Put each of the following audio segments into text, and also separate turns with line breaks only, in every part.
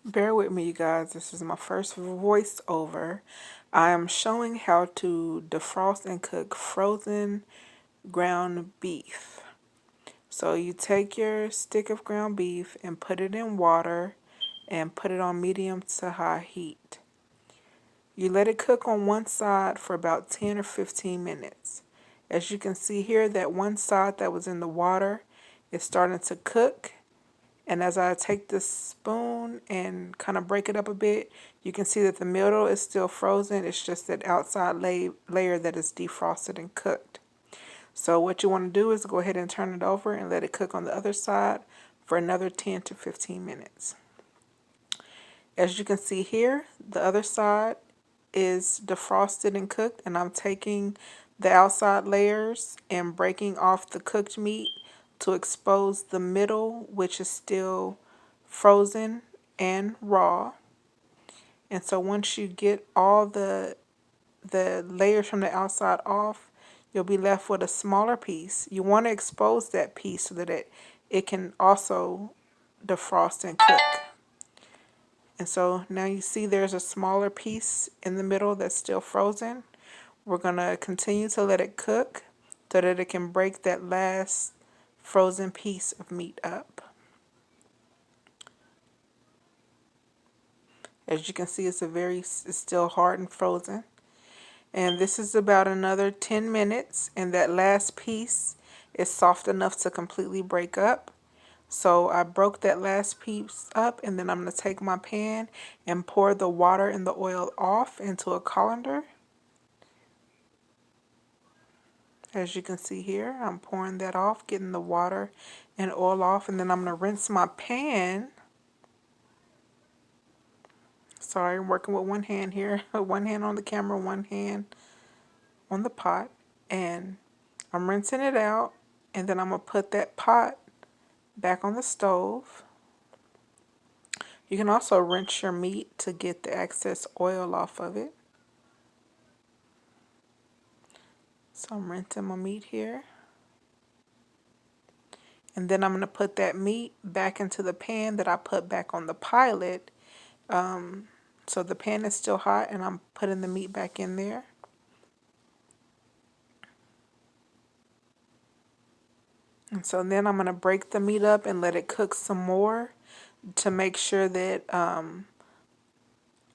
Bear with me, you guys. This is my first voiceover. I am showing how to defrost and cook frozen ground beef. So you take your stick of ground beef and put it in water and put it on medium to high heat. You let it cook on one side for about 10 or 15 minutes. As you can see here, that one side that was in the water is starting to cook. And as I take this spoon and kind of break it up a bit, you can see that the middle is still frozen. It's just that outside layer that is defrosted and cooked. So what you want to do is go ahead and turn it over and let it cook on the other side for another 10 to 15 minutes. As you can see here, the other side is defrosted and cooked, and I'm taking the outside layers and breaking off the cooked meat to expose the middle, which is still frozen and raw. And so once you get all the layers from the outside off, you'll be left with a smaller piece. You want to expose that piece so that it can also defrost and cook. And so now you see there's a smaller piece in the middle that's still frozen. We're going to continue to let it cook so that it can break that last frozen piece of meat up. As you can see, it's still hard and frozen. And this is about another 10 minutes, and that last piece is soft enough to completely break up. So I broke that last piece up, and then I'm going to take my pan and pour the water and the oil off into a colander. As you can see here, I'm pouring that off, getting the water and oil off, and then I'm going to rinse my pan. Sorry, I'm working with one hand here. One hand on the camera, one hand on the pot. And I'm rinsing it out, and then I'm going to put that pot back on the stove. You can also rinse your meat to get the excess oil off of it. So I'm rinsing my meat here. And then I'm going to put that meat back into the pan that I put back on the pilot. So the pan is still hot, and I'm putting the meat back in there. And so then I'm going to break the meat up and let it cook some more to make sure that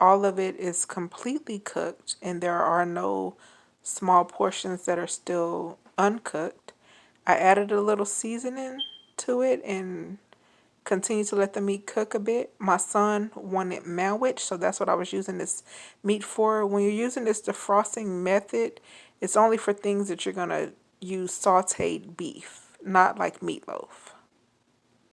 all of it is completely cooked and there are no small portions that are still uncooked. I added a little seasoning to it and continue to let the meat cook a bit. My son wanted manwich, so that's what I was using this meat for. When you're using this defrosting method, it's only for things that you're going to use sauteed beef, not like meatloaf.